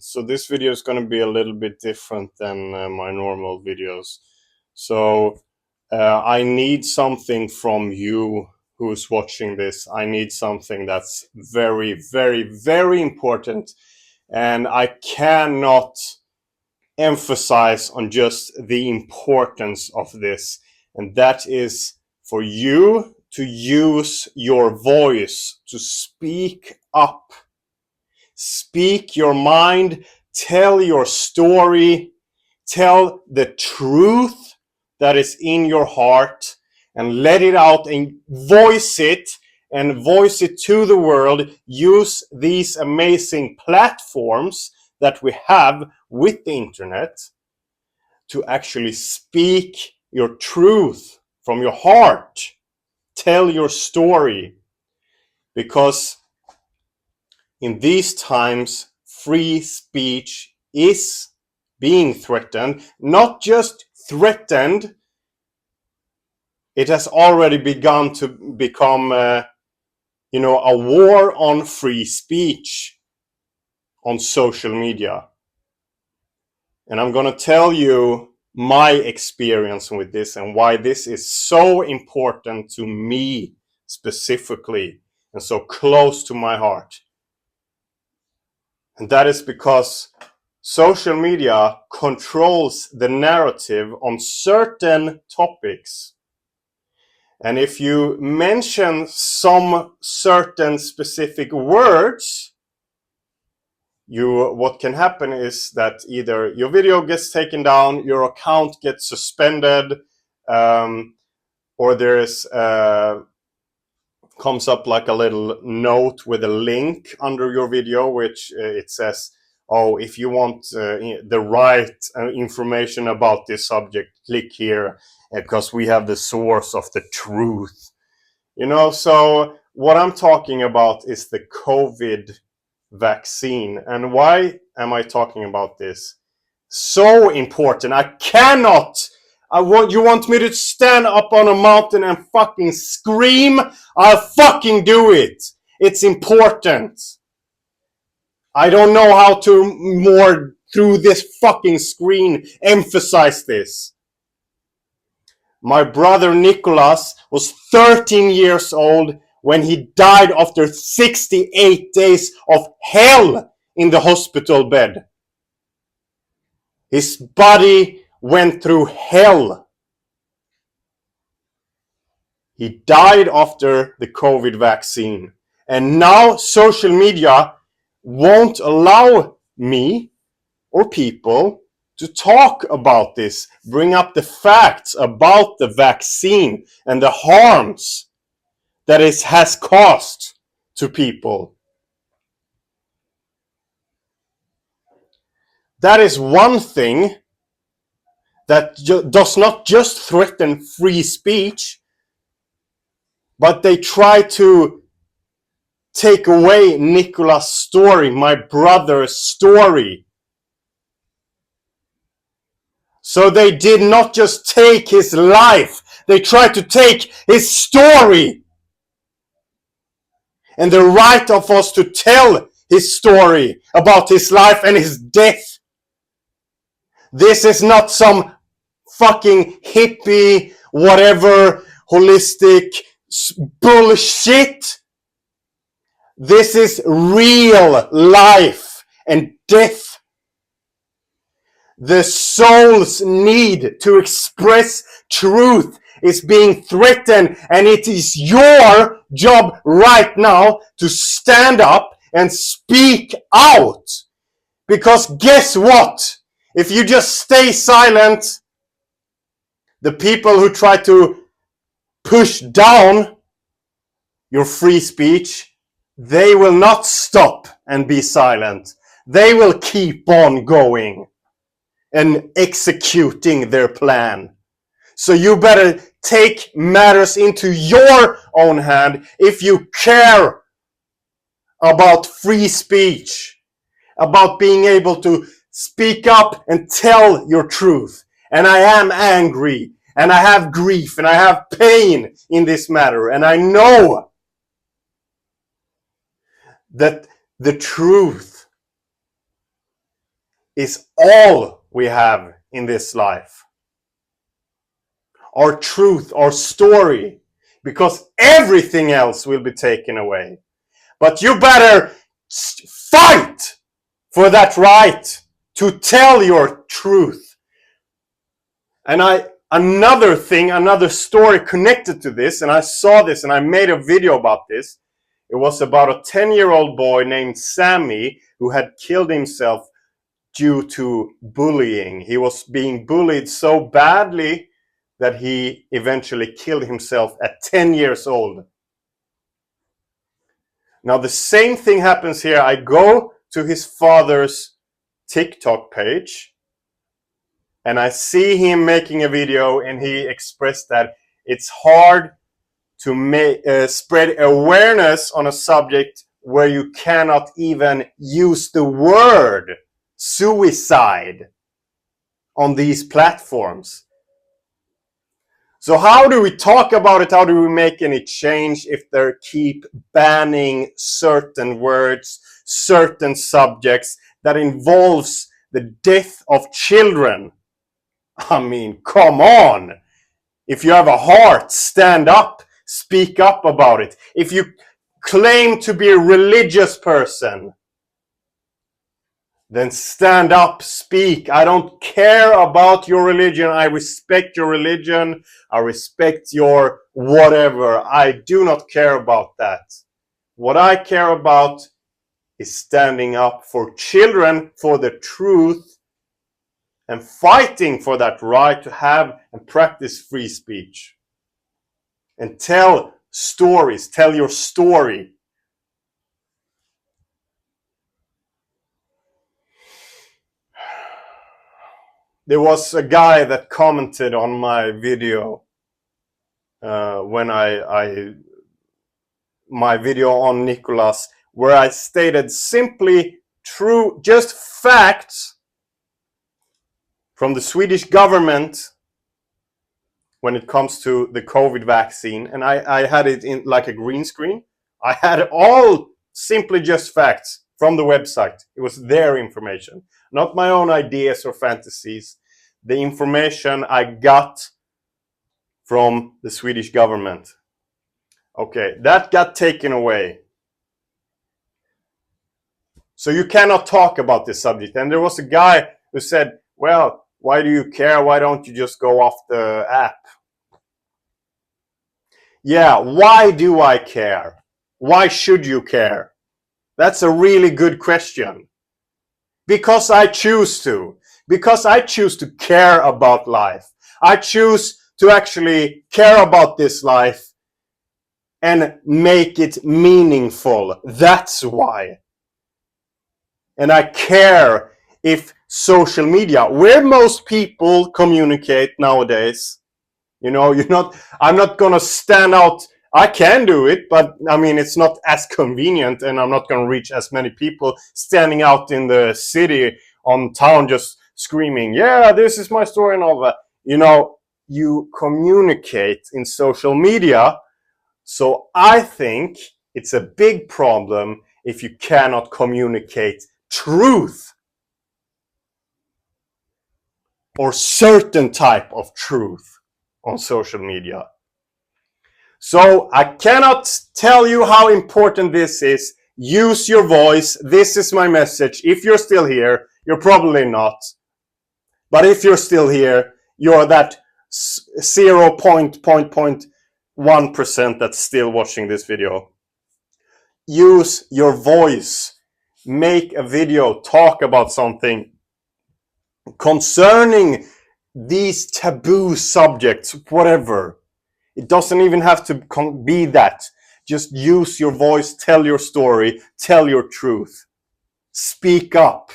So this video is going to be a little bit different than my normal videos. So I need something from you who's watching this. I need something that's very, very, very important. And I cannot emphasize on just the importance of this. And that is for you to use your voice to speak up. Speak your mind, tell your story, tell the truth that is in your heart, and let it out and voice it to the world. Use these amazing platforms that we have with the internet to actually speak your truth from your heart. Tell your story, because in these times, free speech is being threatened. Not just threatened, it has already begun to become a war on free speech on social media. And I'm going to tell you my experience with this and why this is so important to me specifically and so close to my heart. And that is because social media controls the narrative on certain topics. And if you mention some certain specific words, what can happen is that either your video gets taken down, your account gets suspended, or there is comes up like a little note with a link under your video, which it says, oh, if you want the right information about this subject, click here, because we have the source of the truth. So what I'm talking about is the COVID vaccine. And why am I talking about this? So important. You want me to stand up on a mountain and fucking scream? I'll fucking do it. It's important. I don't know how to more through this fucking screen emphasize this. My brother Nicholas was 13 years old when he died after 68 days of hell in the hospital bed. His body went through hell. He died after the COVID vaccine. And now social media won't allow me or people to talk about this, bring up the facts about the vaccine and the harms that it has caused to people. That is one thing that does not just threaten free speech, but they try to take away Nicholas' story, my brother's story. So they did not just take his life, they tried to take his story. And the right of us to tell his story about his life and his death. This is not some fucking hippie, whatever, holistic bullshit. This is real life and death. The soul's need to express truth is being threatened, and it is your job right now to stand up and speak out. Because guess what? If you just stay silent, the people who try to push down your free speech, they will not stop and be silent. They will keep on going and executing their plan. So you better take matters into your own hand if you care about free speech, about being able to speak up and tell your truth. And I am angry, and I have grief, and I have pain in this matter, and I know that the truth is all we have in this life. Our truth, our story, because everything else will be taken away. But you better fight for that right to tell your truth. And another story connected to this, and I saw this and I made a video about this. It was about a 10-year-old boy named Sammy who had killed himself due to bullying. He was being bullied so badly that he eventually killed himself at 10 years old. Now the same thing happens here. I go to his father's TikTok page and I see him making a video, and he expressed that it's hard to spread awareness on a subject where you cannot even use the word suicide on these platforms. So how do we talk about it? How do we make any change if they keep banning certain words, certain subjects that involves the death of children? I mean, come on. If you have a heart, stand up, speak up about it. If you claim to be a religious person, then stand up, speak. I don't care about your religion. I respect your religion. I respect your whatever. I do not care about that. What I care about is standing up for children, for the truth, and fighting for that right to have and practice free speech. And tell stories, tell your story. There was a guy that commented on my video when my video on Nicholas, where I stated simply true, just facts from the Swedish government when it comes to the COVID vaccine. And I had it in like a green screen. I had all simply just facts from the website. It was their information, not my own ideas or fantasies. The information I got from the Swedish government. Okay, that got taken away. So you cannot talk about this subject. And there was a guy who said, well, why do you care? Why don't you just go off the app? Yeah, why do I care? Why should you care? That's a really good question. Because I choose to. Because I choose to care about life. I choose to actually care about this life and make it meaningful. That's why. And I care if social media, where most people communicate nowadays, you know, I'm not gonna stand out. I can do it, but I mean, it's not as convenient, and I'm not gonna reach as many people standing out in the city, on town, just screaming, yeah, this is my story and all that. You know, you communicate in social media. So I think it's a big problem if you cannot communicate truth or certain type of truth on social media. So I cannot tell you how important this is. Use your voice. This is my message. If you're still here, you're probably not. But if you're still here, you're that 0.1% that's still watching this video. Use your voice. Make a video. Talk about something concerning these taboo subjects, whatever. It doesn't even have to be that. Just use your voice, tell your story, tell your truth. Speak up.